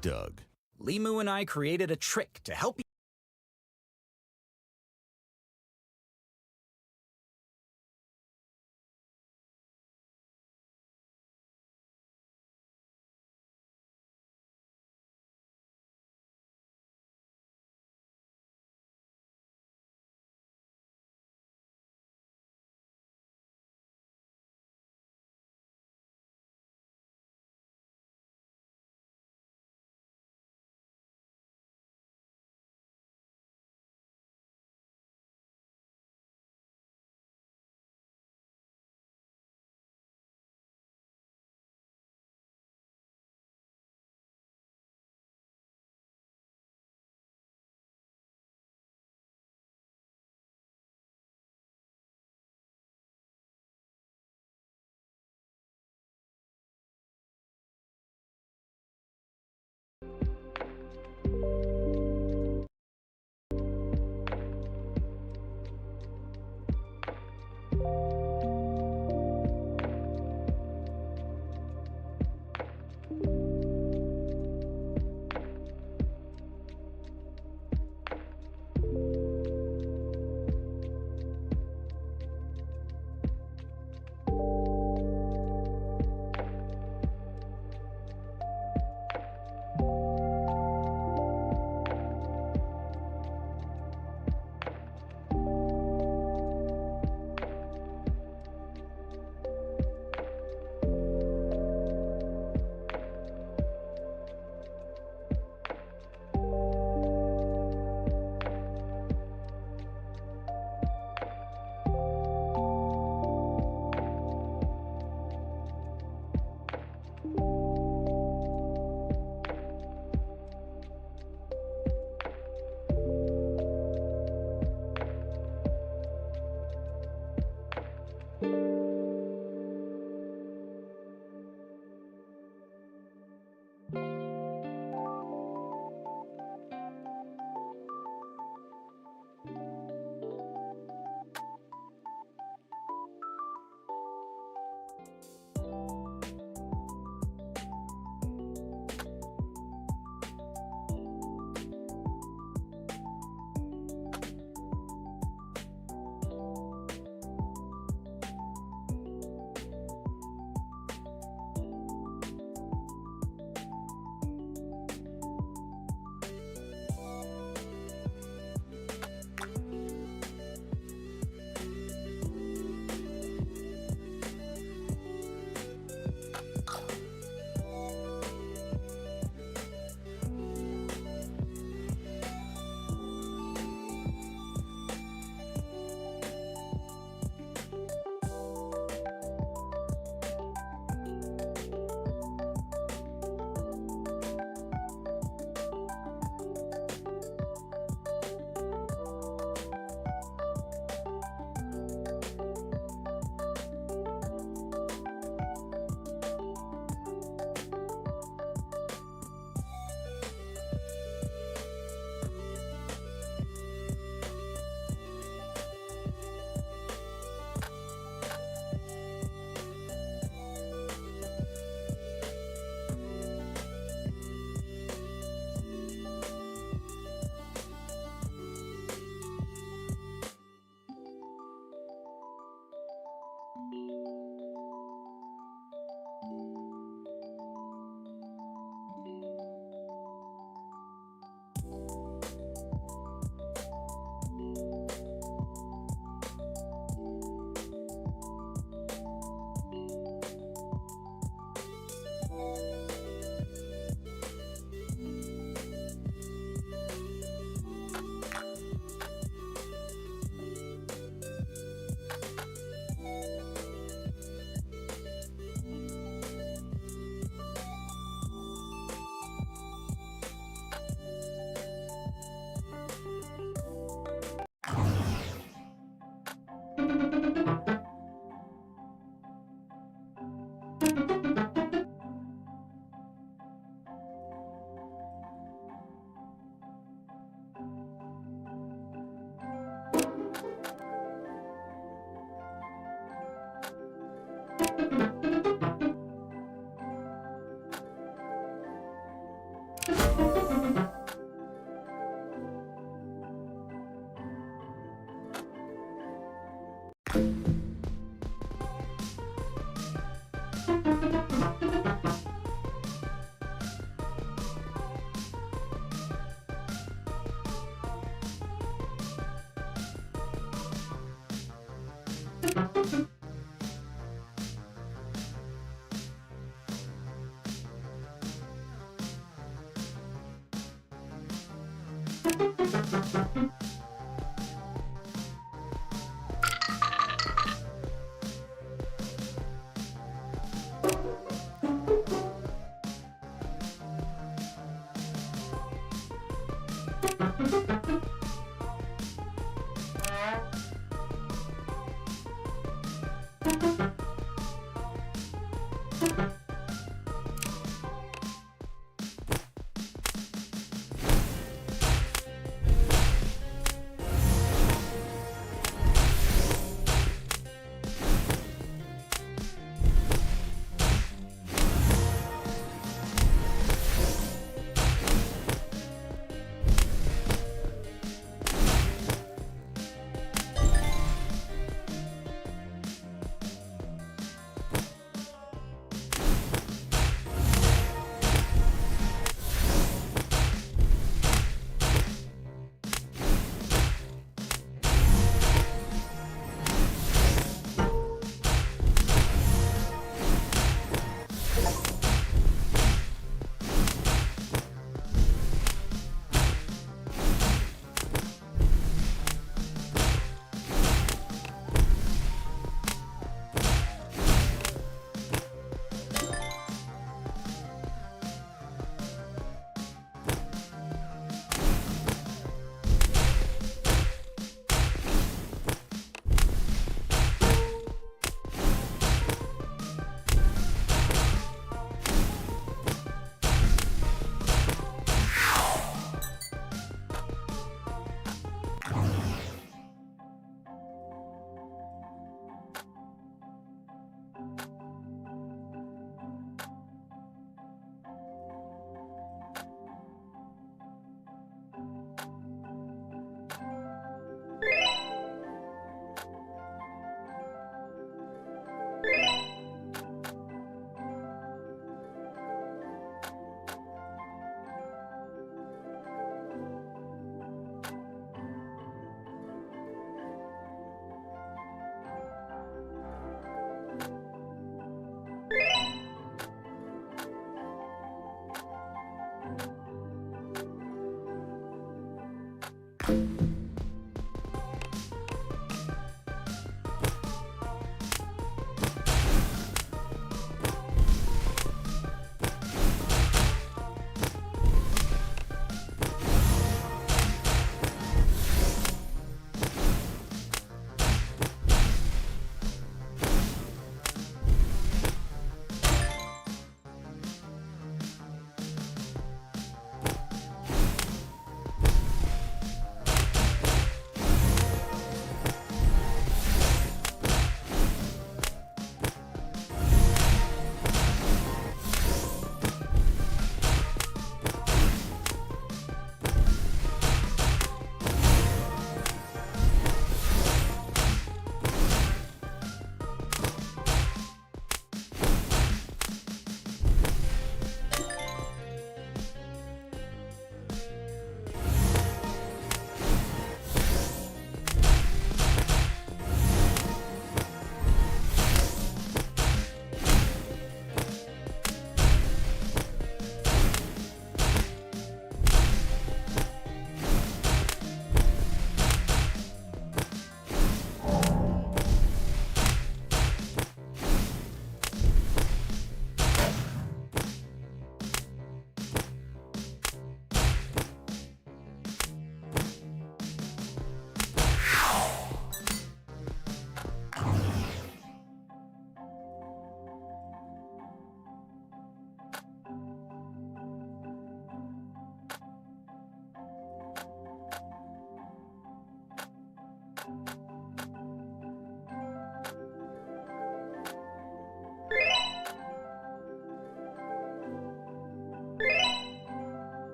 Doug. Limu and I created a trick to help you.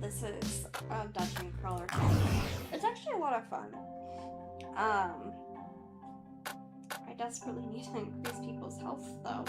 This is a dungeon crawler. It's actually a lot of fun. I desperately need to increase people's health, though.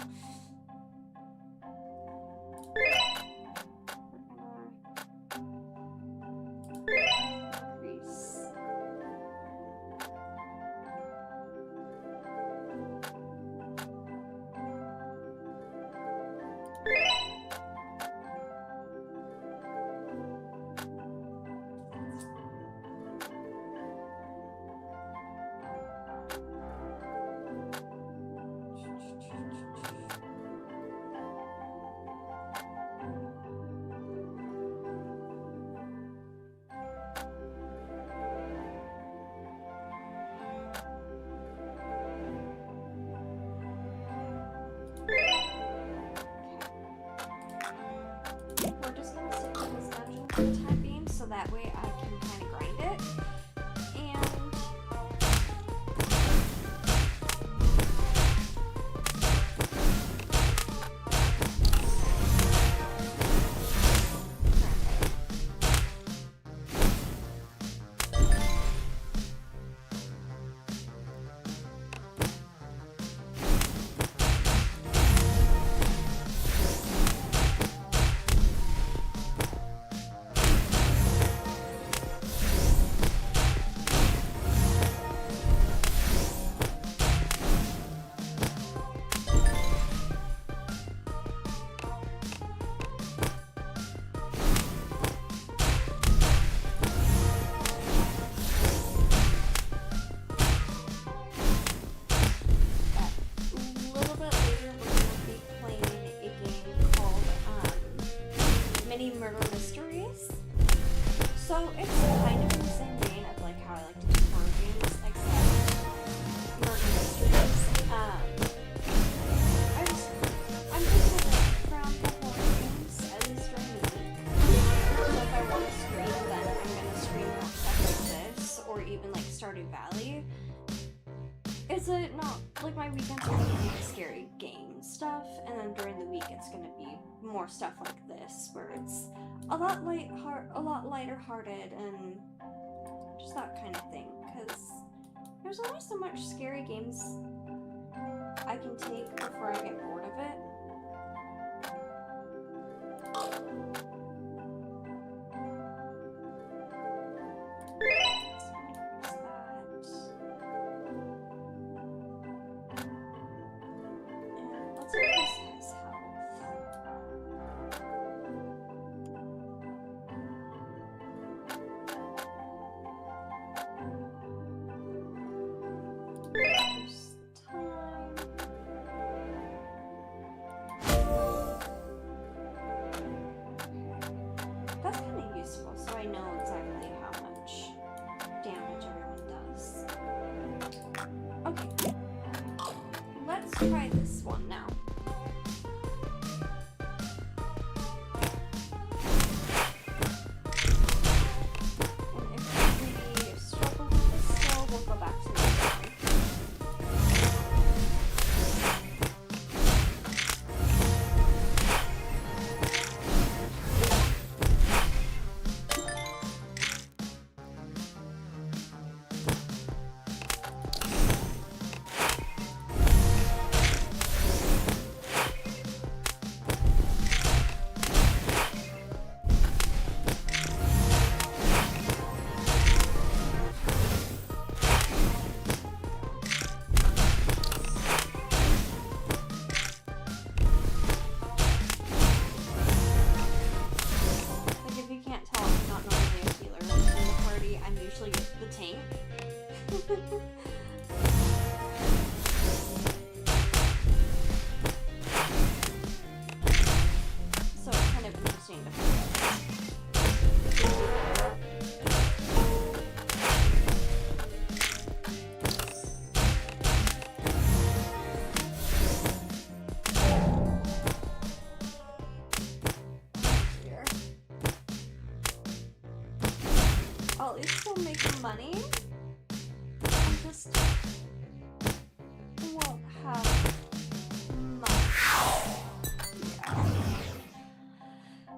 That way I can kind of grind it. mysteries. So it's kind of in the same vein of like how I like to do horror games, except murder mysteries. I'm just like around for horror games, at least during the week. So if I want to stream, then I'm gonna stream more stuff like this, or even like Stardew Valley. Is it not like my weekends are gonna be the scary game stuff, and then during the week it's gonna be more stuff like this, where it's a lot lighter hearted and just that kind of thing. Because there's only so much scary games I can take before I get bored of it. That's kind of useful, so I know exactly how much damage everyone does. Okay, let's try this one now. And if we struggle with this still, we'll go back to this one. I'm usually the tank. So it's kind of interesting to find out. I'll at least still make money. I just won't have much. Yeah.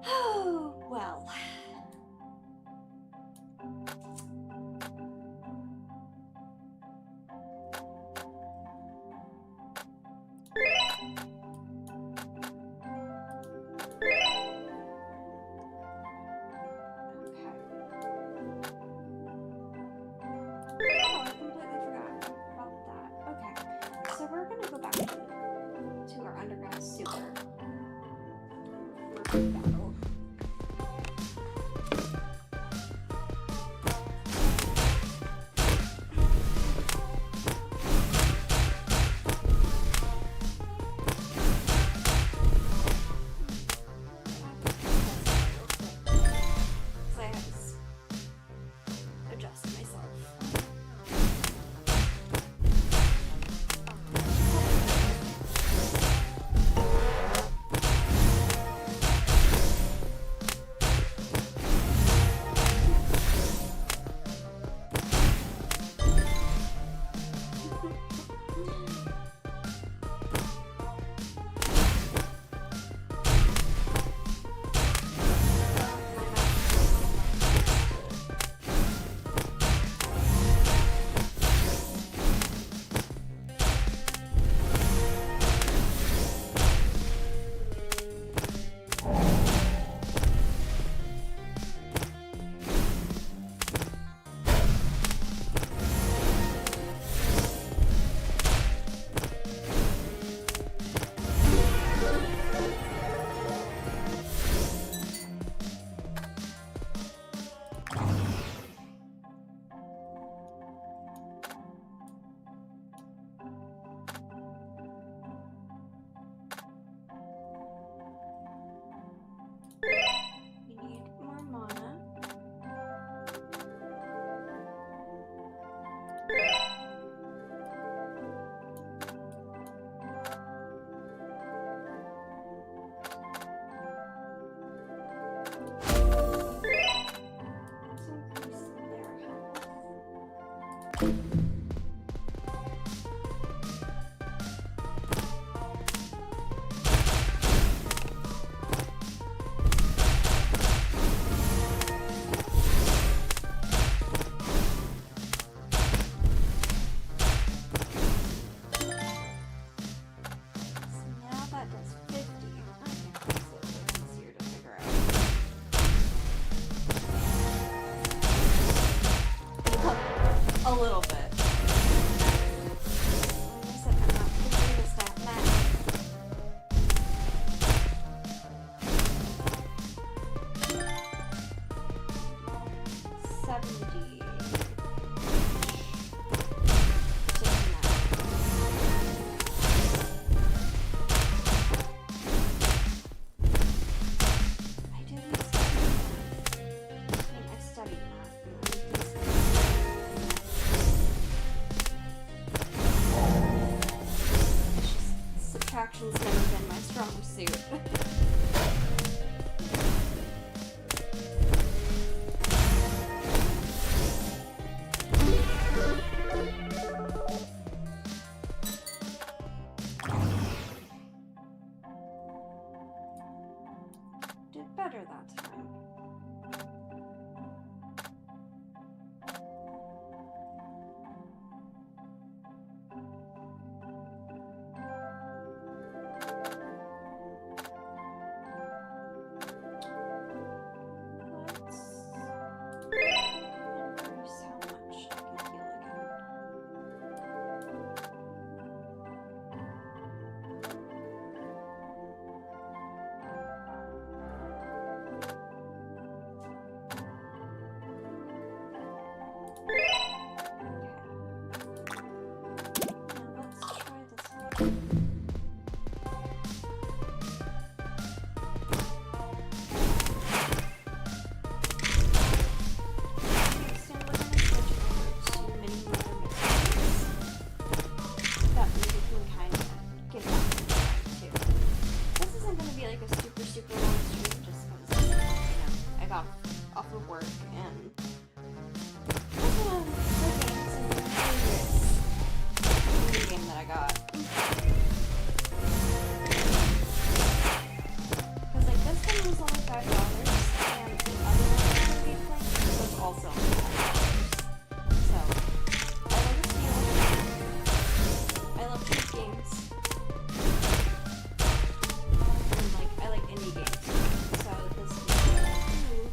Oh, well. So we're gonna go back to Now that does 50. Okay, that's a little bit easier to figure out. A little bit. Like I said, I'm not the greatest at math. 70. I didn't study math. I mean, I studied math. Subtraction's never been my strong suit. Did better that time. Let's increase how much I can heal again. Now let's try this one. So we're gonna switch over to mini mother mysteries. That way we can kind of get back to the time too. This isn't gonna be like a super long stream just because, you know, I got off of work and the games and the new game that I got. Because like this one was only $5 and the other one I'm gonna be playing was also only $5. So I love a steal. I love cheap games. And like I like indie games. So this is ooh.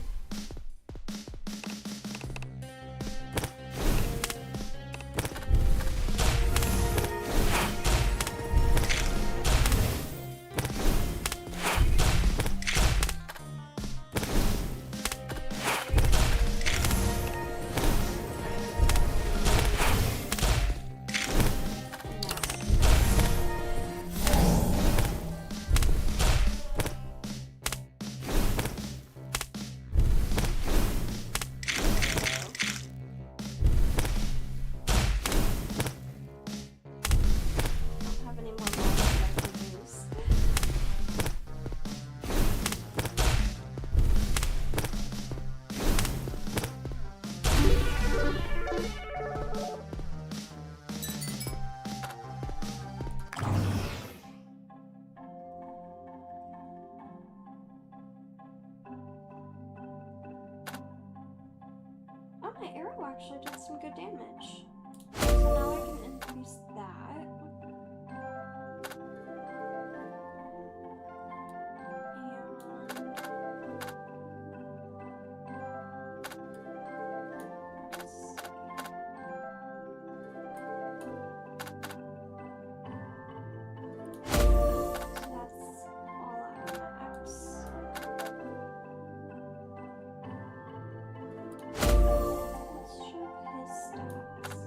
Don't have any more money that I can use. Oh, my arrow actually did some good damage. So now I can increase that. Let's see. So that's all out of max. Let's check his stats.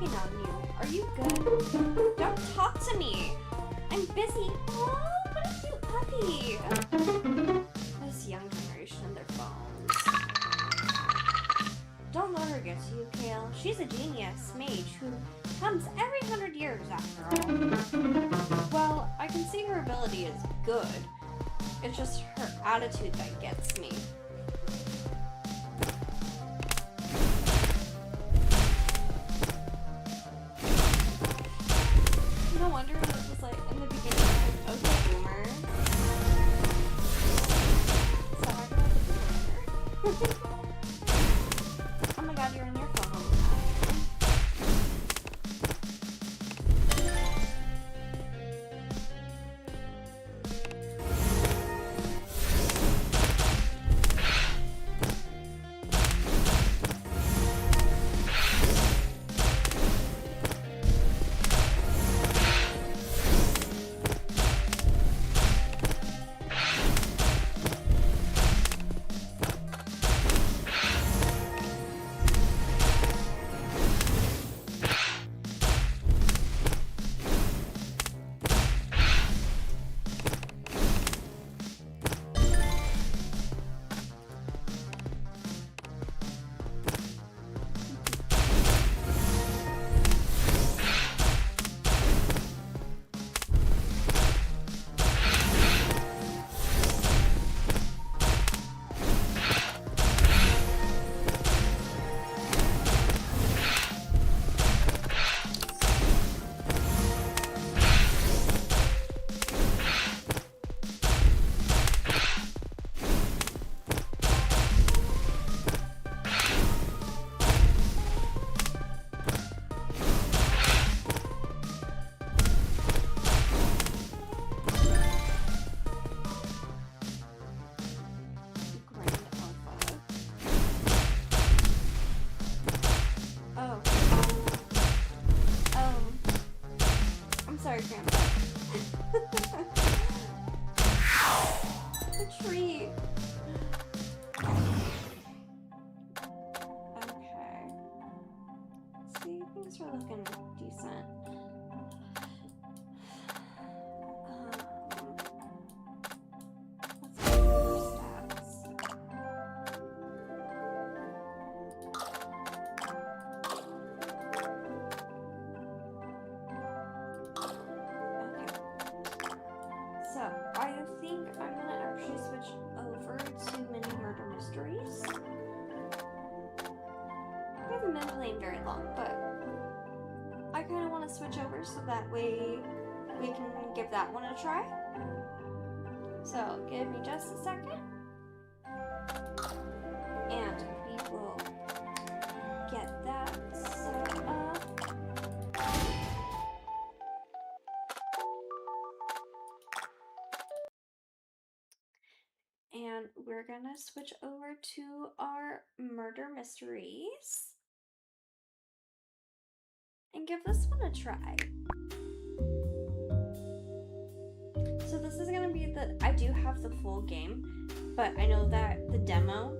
checking on you. Are you good? Don't talk to me. I'm busy. Oh, what a cute puppy. This young generation and their phones. Don't let her get to you, Kale. She's a genius mage who comes every 100 years after all. Well, I can see her ability is good. It's just her attitude that gets me. No wonder it was like in the beginning, like, okay, boomer. So I got the boomer. Oh my god, you're on your phone all the time. Sorry, Grandpa. The tree. Okay. See, things are looking decent. Let's go for stats. So, I think I'm gonna actually switch over to mini murder mysteries. I haven't been playing very long, but I kind of want to switch over so that way we can give that one a try. So, give me just a second. And we will get that set up. And we're gonna switch over to our murder mysteries and give this one a try. So this is gonna be I do have the full game, but I know that the demo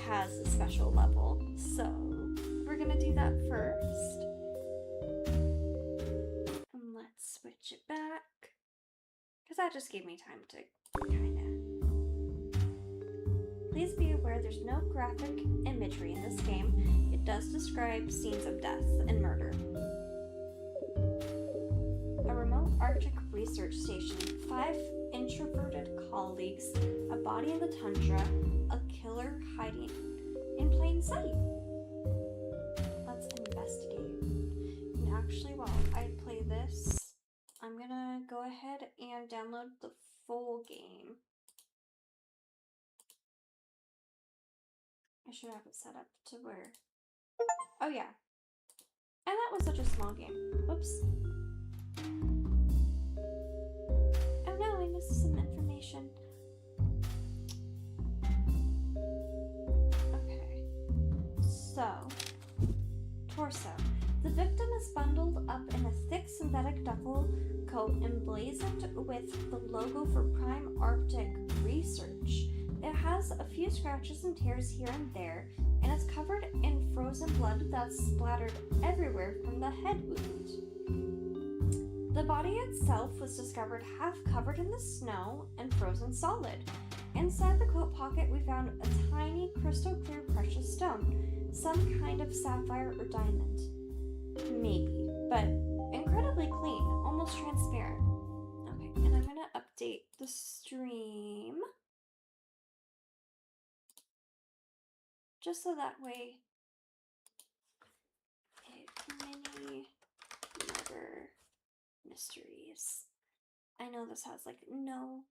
has a special level, so we're gonna do that first. And let's switch it back, because that just gave me time to kinda. Please be aware there's no graphic imagery in this game. It does describe scenes of death and murder. A remote Arctic research station, 5 introverted colleagues, a body in the tundra, a killer hiding in plain sight. Let's investigate. And actually, while I play this, I'm gonna go ahead and download the full game. I should have it set up to where... Oh yeah. And that was such a small game. Whoops. Oh no, I missed some information. Okay. So, torso. The victim is bundled up in a thick synthetic duffel coat emblazoned with the logo for Prime Arctic Research. It has a few scratches and tears here and there, and its it's covered in frozen blood that's splattered everywhere from the head wound. The body itself was discovered half covered in the snow and frozen solid. Inside the coat pocket, we found a tiny crystal clear precious stone, some kind of sapphire or diamond. Maybe, but incredibly clean, almost transparent. Okay, and I'm gonna update the stream just so that way mini murder mysteries. I know this has like no.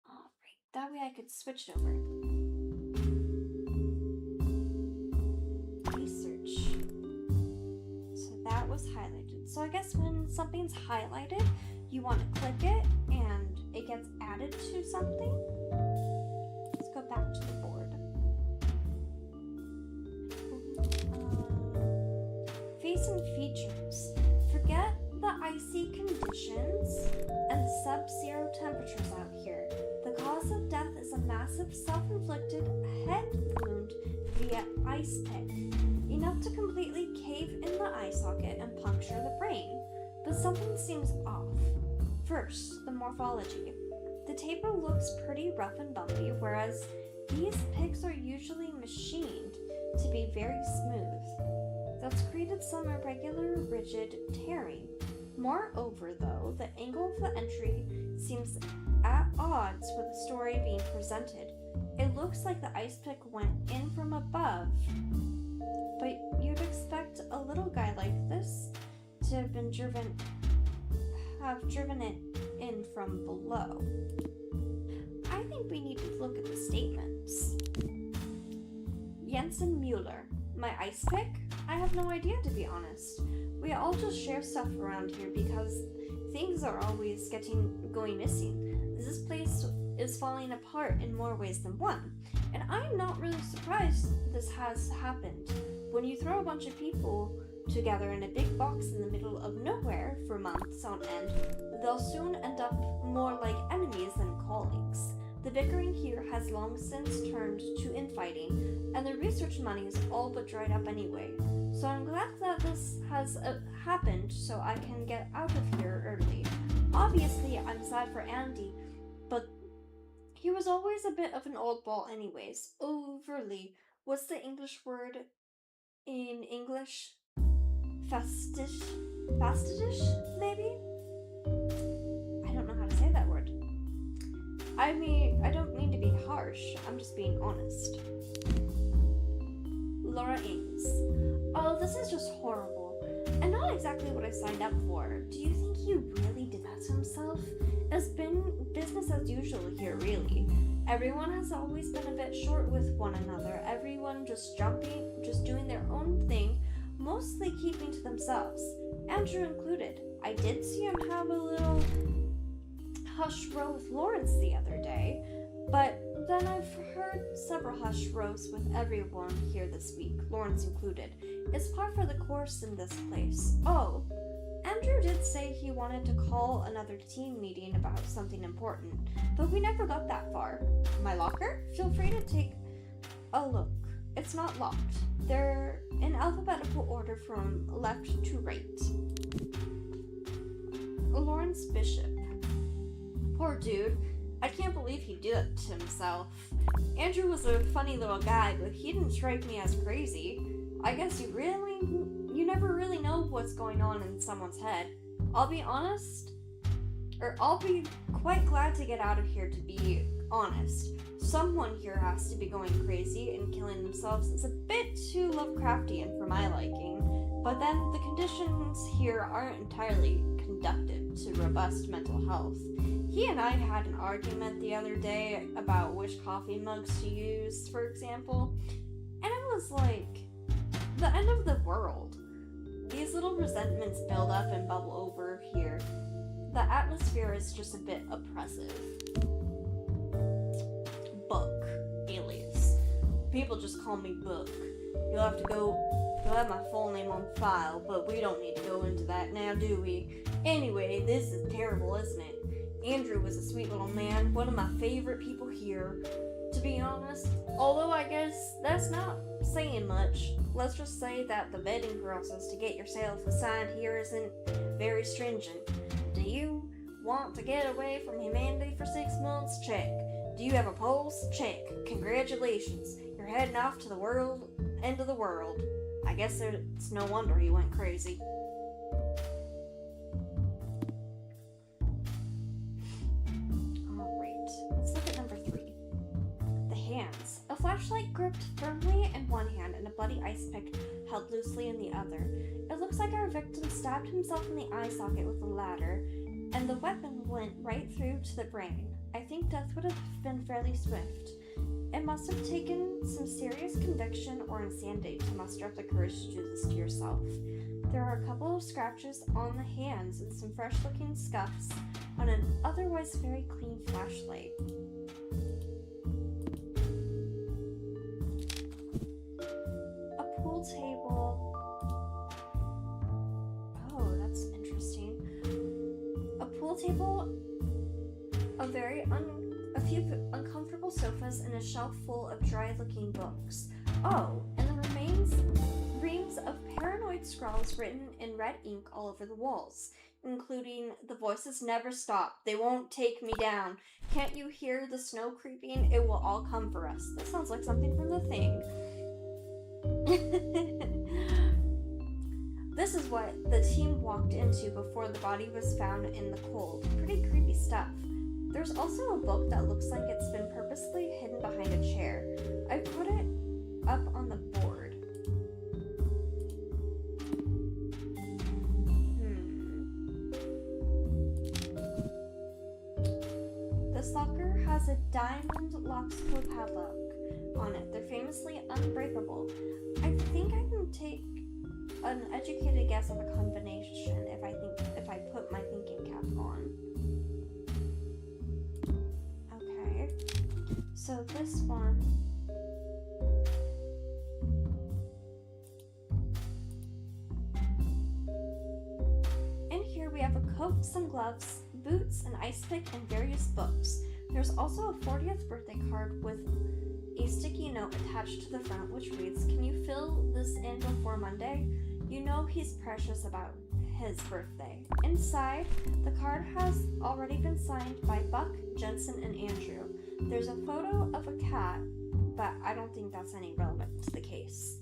Alright, that way I could switch it over. Research. So that was highlighted. So I guess when something's highlighted, you want to click it and it gets added to something. Let's go back to the board. Face and features. Forget the icy conditions and the sub-zero temperatures out here. The cause of death is a massive self-inflicted head wound via ice pick, enough to completely cave in the eye socket and puncture the brain. But something seems off. First, the morphology. The taper looks pretty rough and bumpy, whereas these picks are usually machined to be very smooth. That's created some irregular, rigid tearing. Moreover, though, the angle of the entry seems at odds with the story being presented. It looks like the ice pick went in from above, but you'd expect a little guy like this to have driven it in from below. I think we need to look at the statements. Jensen Mueller, my ice pick? I have no idea, to be honest. We all just share stuff around here because things are always going missing. This place is falling apart in more ways than one, and I'm not really surprised this has happened. When you throw a bunch of people together in a big box in the middle of nowhere for months on end, they'll soon end up more like enemies than colleagues. The bickering here has long since turned to infighting, and the research money is all but dried up anyway. So I'm glad that this has happened so I can get out of here early. Obviously, I'm sad for Andy, but he was always a bit of an oddball anyways. Overly. What's the English word in English? Fastidious, maybe? I don't know how to say that word. I mean, I don't mean to be harsh, I'm just being honest. Laura Ings. Oh, this is just horrible, and not exactly what I signed up for. Do you think he really did that to himself? It's been business as usual here, really. Everyone has always been a bit short with one another, everyone just doing their own thing, mostly keeping to themselves, Andrew included. I did see him have a little hush row with Lawrence the other day, but then I've heard several hush rows with everyone here this week, Lawrence included. It's par for the course in this place. Oh, Andrew did say he wanted to call another team meeting about something important, but we never got that far. My locker? Feel free to take a look. It's not locked. They're in alphabetical order from left to right. Lawrence Bishop. Poor dude. I can't believe he did it to himself. Andrew was a funny little guy, but he didn't strike me as crazy. I guess you never really know what's going on in someone's head. I'll be quite glad to get out of here, to be honest. Someone here has to be going crazy and killing themselves. It's a bit too Lovecraftian for my liking, but then the conditions here aren't entirely conducive to robust mental health. He and I had an argument the other day about which coffee mugs to use, for example, and it was like the end of the world. These little resentments build up and bubble over here. The atmosphere is just a bit oppressive. Book, alias. People just call me Book. You'll have my full name on file, but we don't need to go into that now, do we? Anyway, this is terrible, isn't it? Andrew was a sweet little man, one of my favorite people here. To be honest, although I guess that's not saying much, let's just say that the vetting process to get yourself assigned here isn't very stringent. Do you want to get away from humanity for 6 months? Check. Do you have a pulse? Check. Congratulations. You're heading off to the end of the world. I guess it's no wonder he went crazy. Alright, let's look at number 3. The hands. A flashlight gripped firmly in one hand and a bloody ice pick held loosely in the other. It looks like our victim stabbed himself in the eye socket with a ladder, and the weapon went right through to the brain. I think death would have been fairly swift. It must have taken some serious conviction or insanity to muster up the courage to do this to yourself. There are a couple of scratches on the hands and some fresh-looking scuffs on an otherwise very clean flashlight. A pool table. Oh, that's interesting. A pool table, a few uncomfortable sofas, and a shelf full of dry-looking books. Oh, and the reams of paranoid scrawls written in red ink all over the walls, including "The voices never stop. They won't take me down. Can't you hear the snow creeping? It will all come for us." That sounds like something from The Thing. This is what the team walked into before the body was found in the cold. Pretty creepy stuff. There's also a book that looks like it's been purposely hidden behind a chair. I put it up on the board. This locker has a diamond Locksco padlock on it. They're famously unbreakable. I think I can take an educated guess of a combination if I put my thinking cap on. Okay. So this one. In here we have a coat, some gloves, boots, an ice pick, and various books. There's also a 40th birthday card with a sticky note attached to the front which reads, "Can you fill this in before Monday? You know he's precious about his birthday." Inside, the card has already been signed by Buck, Jensen, and Andrew. There's a photo of a cat, but I don't think that's any relevant to the case.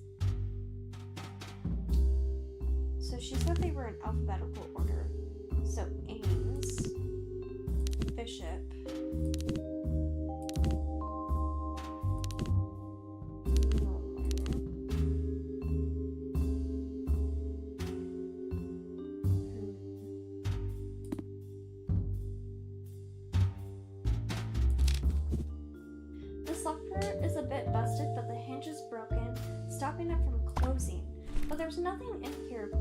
So she said they were in alphabetical order. So Ames, Bishop, This locker is a bit busted, but the hinge is broken, stopping it from closing. But there's nothing in here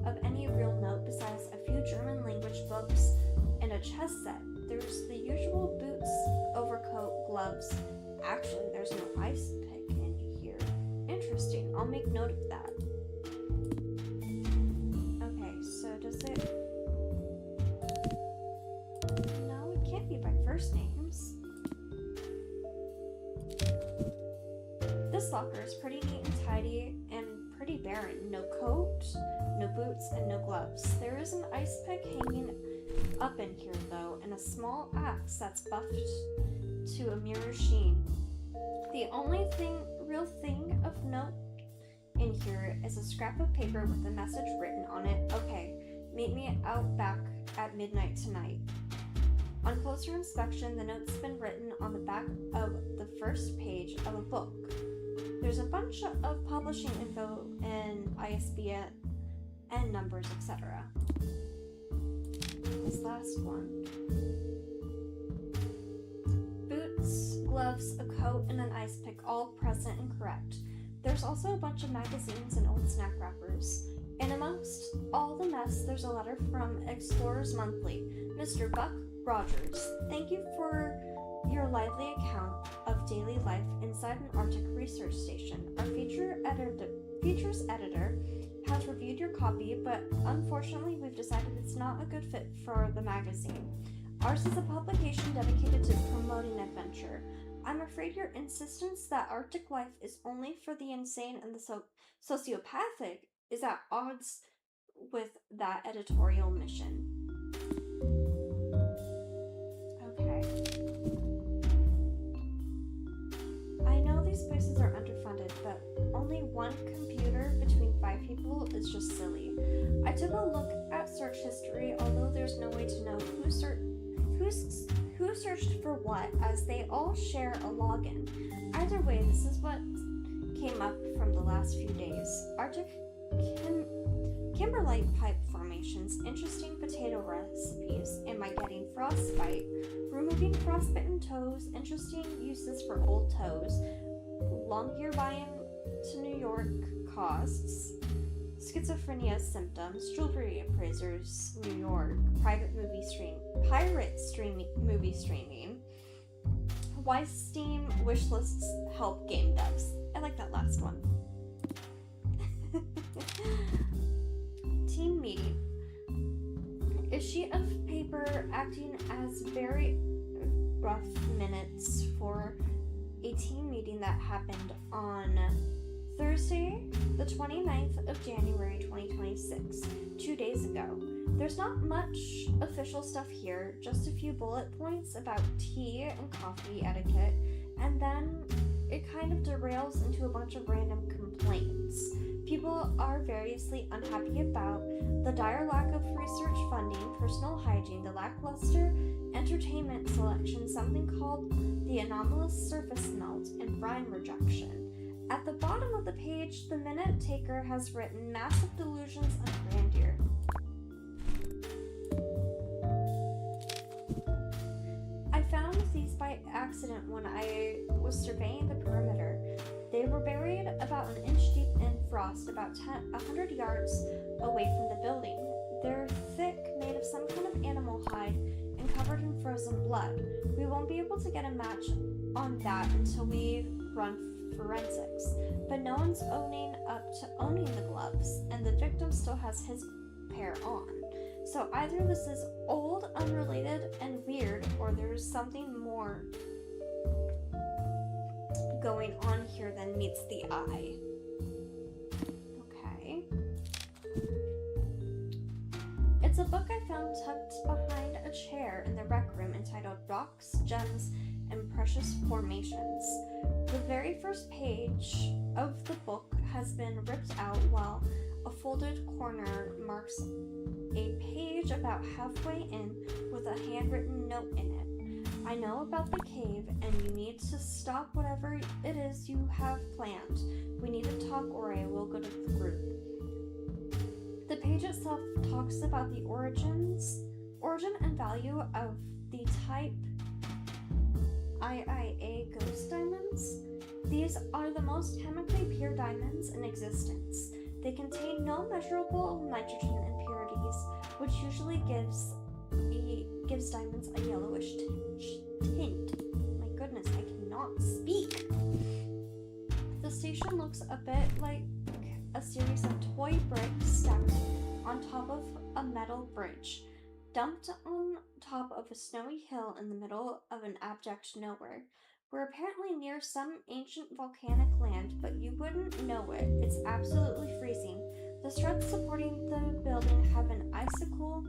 of any real note besides a few German language books and a chess set. There's the usual boots, overcoat, gloves. Actually, there's no ice pick in here. Interesting. I'll make note of that. Okay, so does it... No, it can't be by first names. This locker is pretty neat and tidy and pretty barren. No coat, no boots, and no gloves. There is an ice pick hanging up in here though, and a small axe that's buffed to a mirror sheen. The only real thing of note in here is a scrap of paper with a message written on it. "Okay, meet me out back at midnight tonight." On closer inspection, the note's been written on the back of the first page of a book. There's a bunch of publishing info and ISBN and numbers, etc. This last one. Boots, gloves, a coat, and an ice pick, all present and correct. There's also a bunch of magazines and old snack wrappers. And amongst all the mess, there's a letter from Explorers Monthly. "Mr. Buck Rogers, thank you for your lively account of daily life inside an Arctic research station. Our features editor has reviewed your copy, but unfortunately we've decided it's not a good fit for the magazine. Ours is a publication dedicated to promoting adventure. I'm afraid your insistence that Arctic life is only for the insane and the sociopathic is at odds with that editorial mission. Okay. I know these places are underfunded, but only one computer between 5 people is just silly. I took a look at search history, although there's no way to know who searched for what, as they all share a login. Either way, this is what came up from the last few days. Arctic kimberlite pipe formations, interesting potato recipes, am I getting frostbite? Removing frostbitten toes, interesting uses for old toes, long year buy-in to New York costs, schizophrenia symptoms, jewelry appraisers, New York, pirate movie streaming, why Steam wish lists help game devs. I like that last one. Team meeting. A sheet of paper acting as very rough minutes for a team meeting that happened on Thursday, the 29th of January 2026, 2 days ago. There's not much official stuff here, just a few bullet points about tea and coffee etiquette, and then it kind of derails into a bunch of random complaints. People are variously unhappy about the dire lack of research funding, personal hygiene, the lackluster entertainment selection, something called the anomalous surface melt, and brine rejection. At the bottom of the page, the minute taker has written massive delusions of grandeur. I found these by accident when I was surveying the perimeter. They were buried about an inch deep in frost, about 100 yards away from the building. They're thick, made of some kind of animal hide, and covered in frozen blood. We won't be able to get a match on that until we run forensics, but no one's owning up to owning the gloves, and the victim still has his pair on. So either this is old, unrelated, and weird, or there's something more going on here than meets the eye. Okay. It's a book I found tucked behind a chair in the rec room entitled Rocks, Gems, and Precious Formations. The very first page of the book has been ripped out, while a folded corner marks a page about halfway in with a handwritten note in it. I know about the cave, and you need to stop whatever it is you have planned. We need to talk, or I will go to the group. The page itself talks about the origin and value of the type IIA ghost diamonds. These are the most chemically pure diamonds in existence. They contain no measurable nitrogen impurities, which usually gives diamonds a yellowish tint. My goodness, I cannot speak. The station looks a bit like a series of toy bricks stacked on top of a metal bridge, dumped on top of a snowy hill in the middle of an abject nowhere. We're apparently near some ancient volcanic land, but you wouldn't know it. It's absolutely freezing. The struts supporting the building have an icicle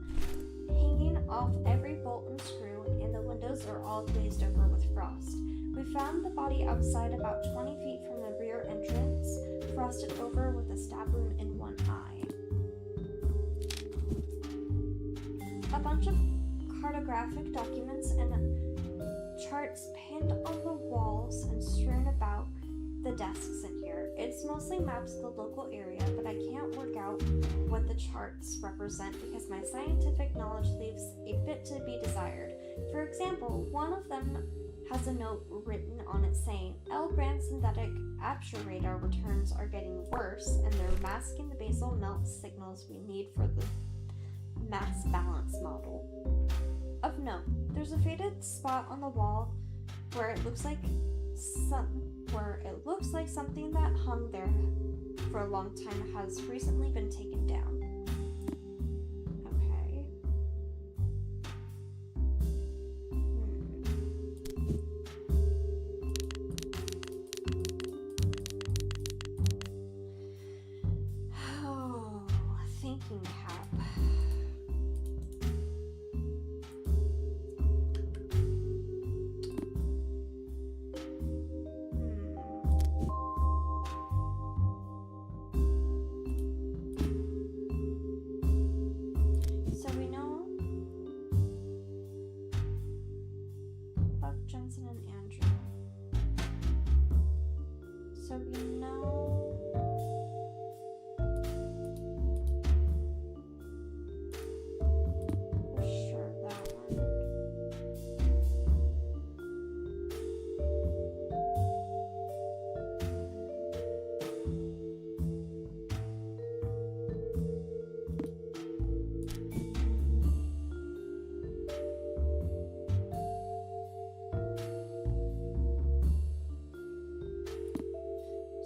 hanging off every bolt and screw, and the windows are all glazed over with frost. We found the body outside about 20 feet from the rear entrance, frosted over with a stab wound in one eye. A bunch of cartographic documents and charts pinned on the walls and strewn about the desks in here. It's mostly maps of the local area, but I can't work out what the charts represent because my scientific knowledge leaves a bit to be desired. For example, one of them has a note written on it saying, L-brand synthetic aperture radar returns are getting worse, and they're masking the basal melt signals we need for the mass balance model. Of note, there's a faded spot on the wall where it looks like something that hung there for a long time has recently been taken down. Okay. thinking cap. So we know Buck, Jensen, and Andrew. So we know for sure that one.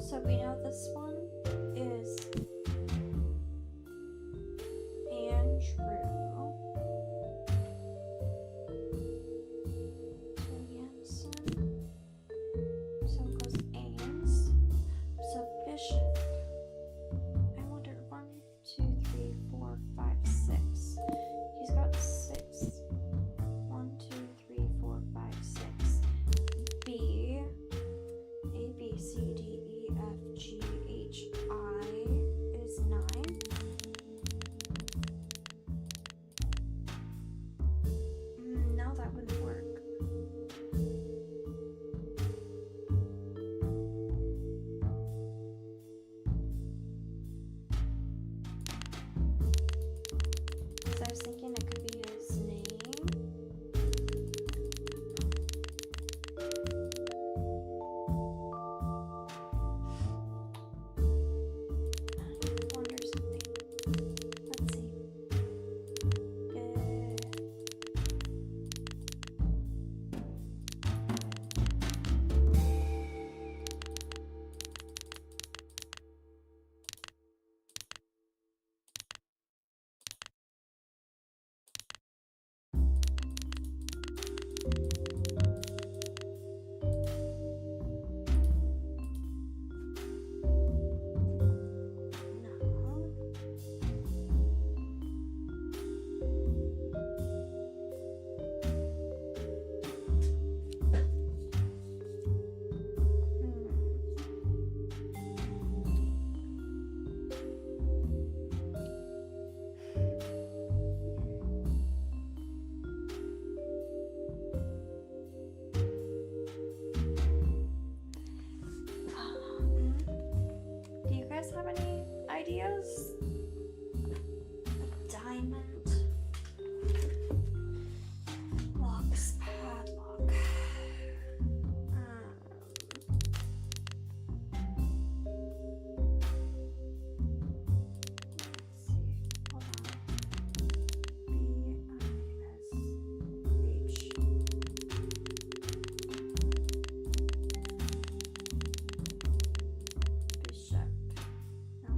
So we know this one is Andrew. Jansen. So it goes Ames. So Bishop. I wonder 1, 2, 3, 4, 5, 6. He's got 6. 1, 2, 3, 4, 5, 6. B. A, B, C, D, E, F, G, H, I is 9. No, that wouldn't work. So I was thinking it could be his name. Wonder something. Let's see. No. Do you guys have any ideas? Diamond. Locks, padlock. Let's see. Hold on. B-I-S-H. Bishop. No.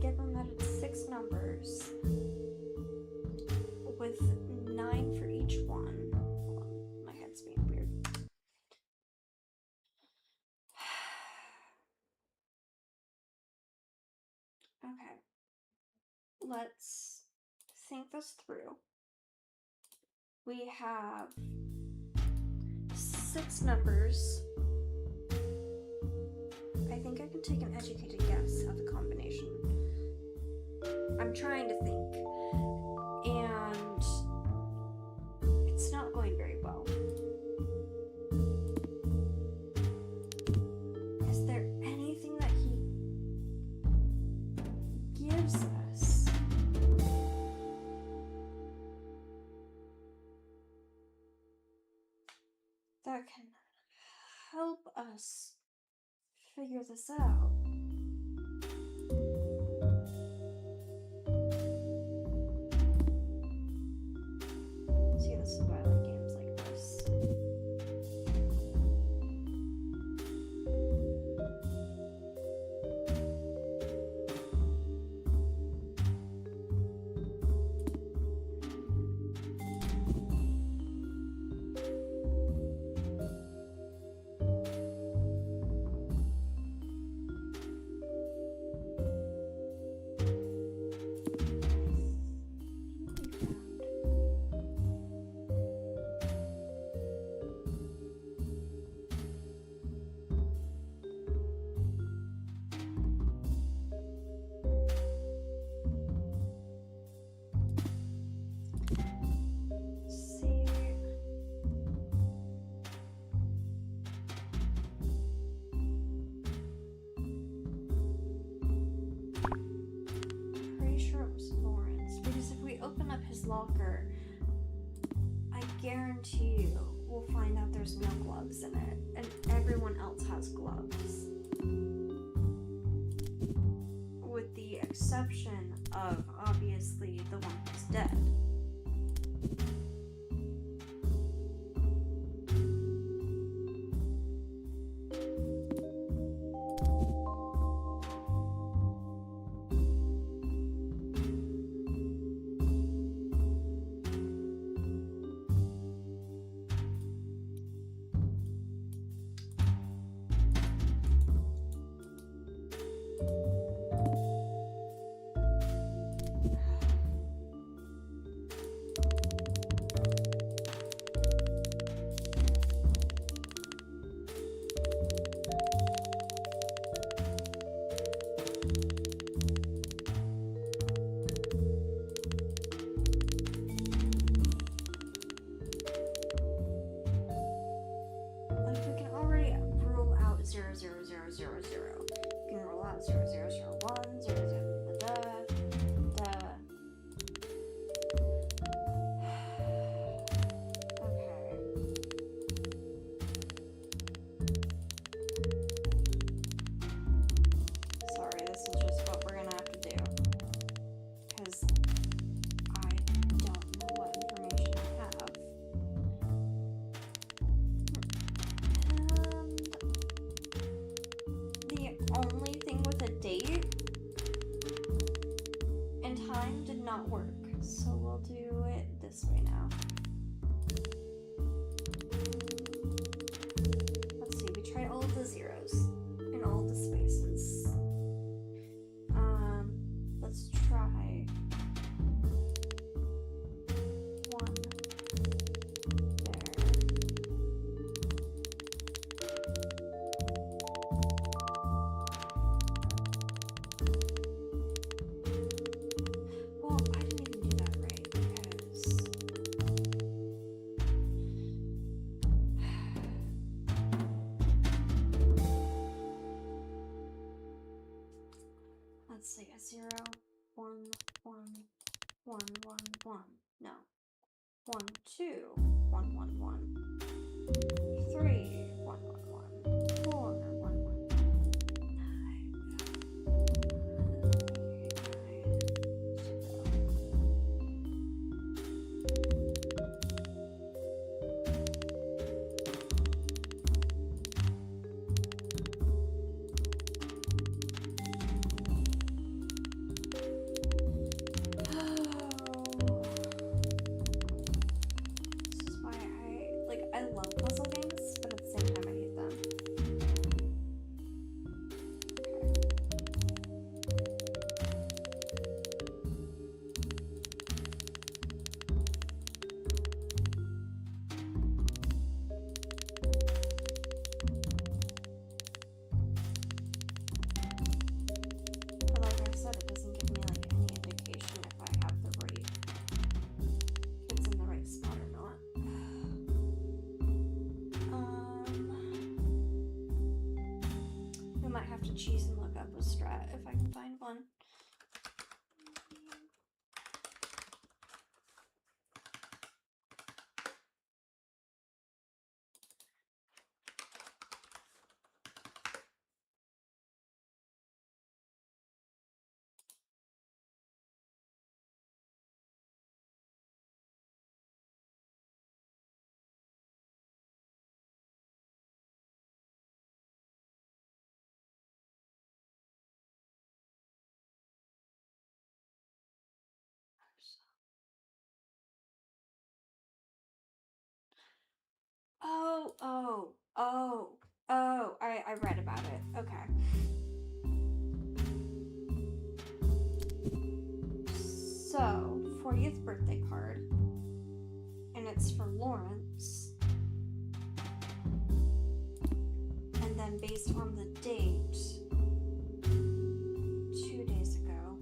given that it's 6 numbers with 9 for each one. Hold on, my head's being weird. Okay, let's think this through. We have 6 numbers. I think I can take an educated guess at the combination. I'm trying to think, and it's not going very well. Is there anything that he gives us? That can help us figure this out. See, this is why I like games like this. Locker, I guarantee you we'll find out there's no gloves in it, and everyone else has gloves. With the exception of, obviously, the one who's dead. Work, so we'll do it this way now. Let's see, we tried all of the zeros in all of the spaces. Let's try 1 there. Well, I didn't even do that right because let's see, a 0, 1, 1, 1, 1, 1. No. 1, 2, 1, 1, 1. 3, 1, 1, 1. 4, 1, 1, 9, 5, 0. cheese and look up a strat if I can find one. Oh, I read about it. Okay. So, 40th birthday card. And it's for Lawrence. And then based on the date, 2 days ago.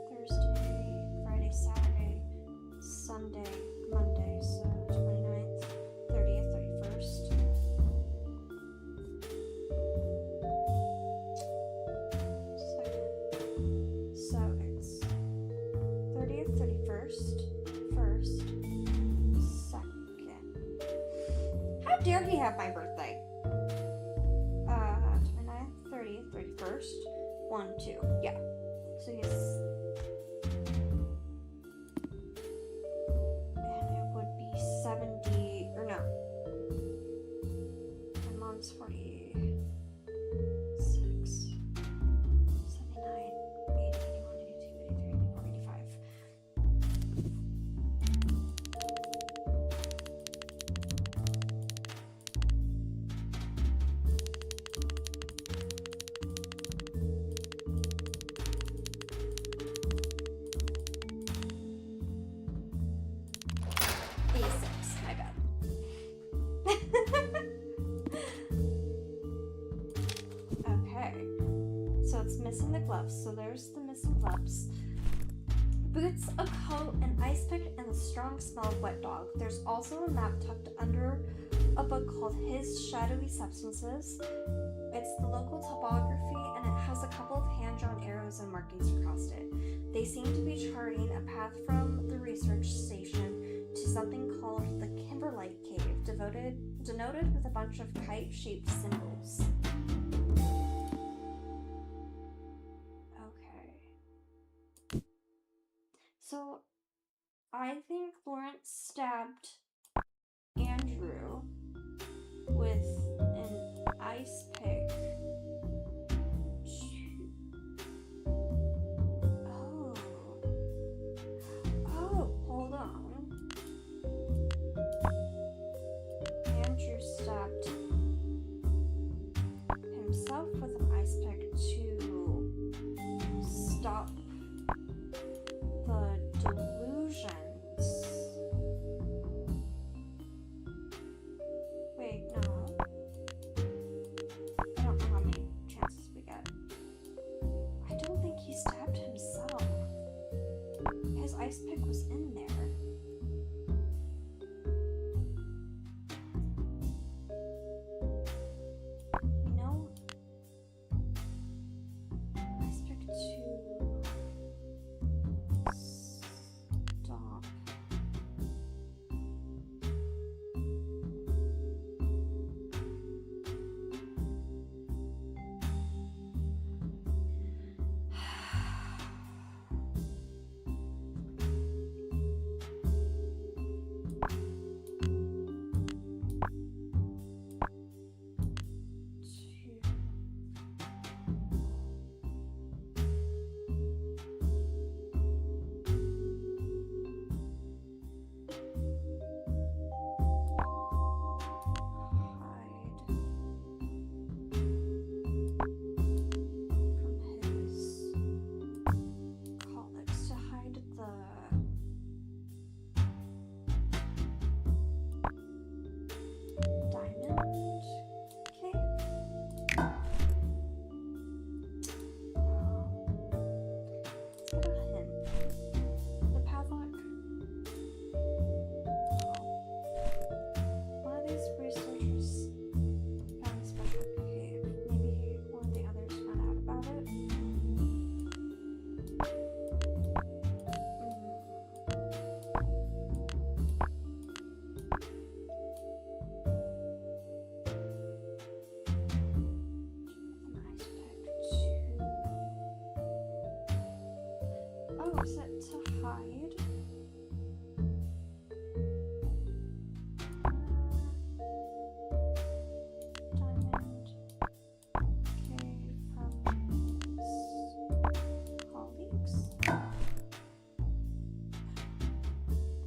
Thursday, Friday, Saturday, Sunday, Monday, so 29th, 30th, 31st. So it's 30th, 31st, 1st, 2nd. How dare he have my birthday? 29th, 30th, 31st, 1, 2. Yeah. So yes. And it would be 70, or no. My mom's 46, 79, 80, 81, 82, 83, 84, 85. My bad. Okay. So it's missing the gloves. So there's the missing gloves. Boots, a coat, an ice pick, and the strong smell of wet dog. There's also a map tucked under a book called His Shadowy Substances. It's the local topography, and it has a couple of hand-drawn arrows and markings across it. They seem to be charting a path from the research station to something called the Kimberlite Cave, denoted with a bunch of kite-shaped symbols. Okay. So, I think Lawrence stabbed Andrew with an ice pick. Oh, hold on. Andrew stabbed himself with an ice pick to stop the delusions. Wait, no. I don't know how many chances we get. I don't think he stabbed himself. His ice pick was in there. You know, ice pick to stop. to hide. Diamond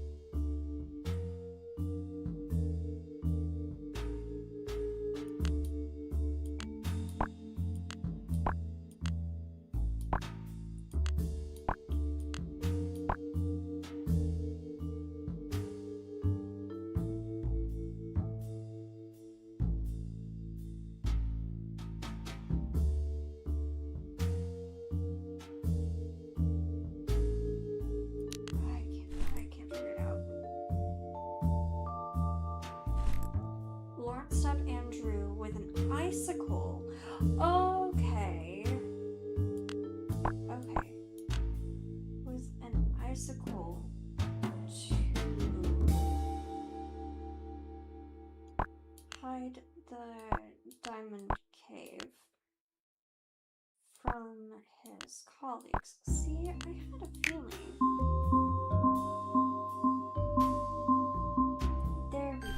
cave from his colleagues. I can't figure it out. Lawrence stabbed Andrew with an icicle. Okay. Okay. With an icicle to hide the diamond cave from his colleagues. See, I had a feeling. There we go.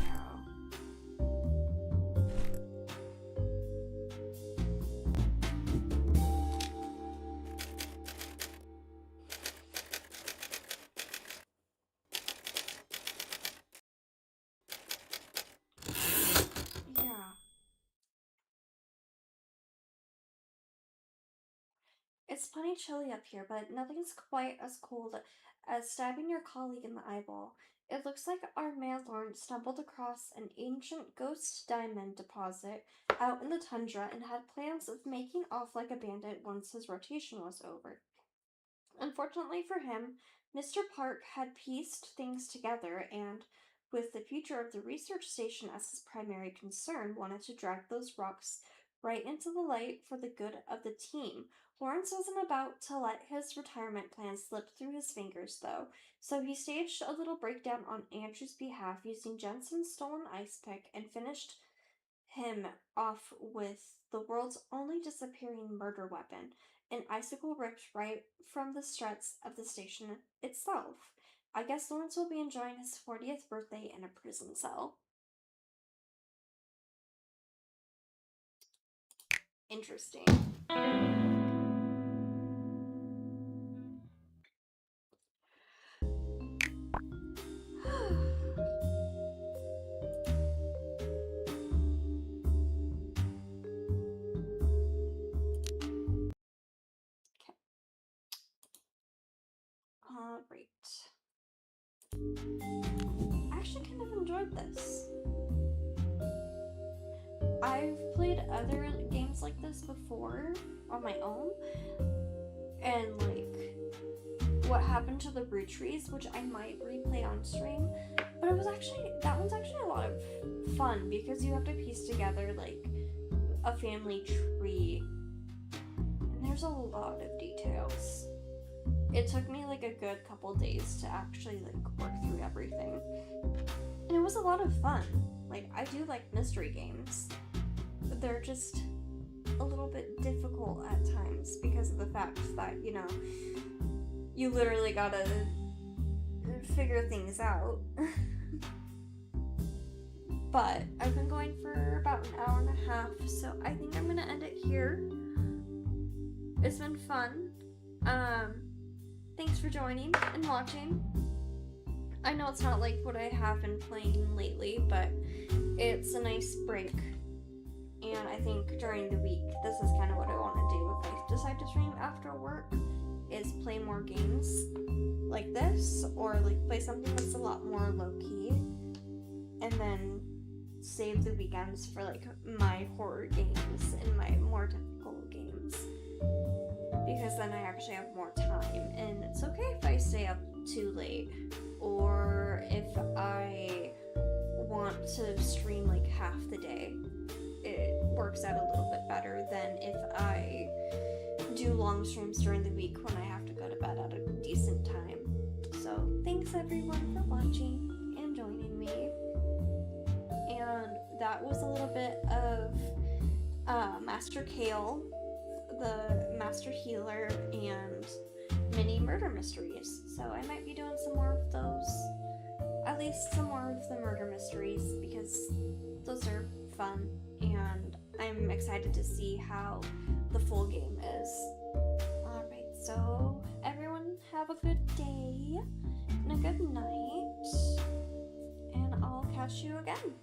Yeah. It's plenty chilly up here, but nothing's quite as cold as stabbing your colleague in the eyeball. It looks like our man Lawrence stumbled across an ancient ghost diamond deposit out in the tundra and had plans of making off like a bandit once his rotation was over. Unfortunately for him, Mr. Park had pieced things together and, with the future of the research station as his primary concern, wanted to drag those rocks right into the light for the good of the team. Lawrence wasn't about to let his retirement plans slip through his fingers, though, so he staged a little breakdown on Andrew's behalf using Jensen's stolen ice pick and finished him off with the world's only disappearing murder weapon, an icicle ripped right from the struts of the station itself. I guess Lawrence will be enjoying his 40th birthday in a prison cell. Interesting. Alright. I actually kind of enjoyed this. I've played other games like this before on my own, and like What Happened to the Root Trees, which I might replay on stream, but that one's actually a lot of fun because you have to piece together like a family tree, and there's a lot of details. It took me like a good couple days to actually like work through everything, and it was a lot of fun. Like, I do like mystery games, but they're just a little bit difficult at times because of the fact that, you know, you literally gotta figure things out. But I've been going for about an hour and a half, so I think I'm gonna end it here. It's been fun. Thanks for joining and watching. I know it's not like what I have been playing lately, but it's a nice break. And I think during the week, this is kind of what I want to do if I decide to stream after work, is play more games like this, or like play something that's a lot more low-key, and then save the weekends for like my horror games and my more difficult games, because then I actually have more time, and it's okay if I stay up too late, or if I want to stream like half the day. It works out a little bit better than if I do long streams during the week when I have to go to bed at a decent time. So thanks everyone for watching and joining me. And that was a little bit of Master Kale, the Master Healer, and mini murder mysteries. So I might be doing some more of those. At least some more of the murder mysteries, because those are fun, and I'm excited to see how the full game is. Alright, so everyone have a good day and a good night, and I'll catch you again.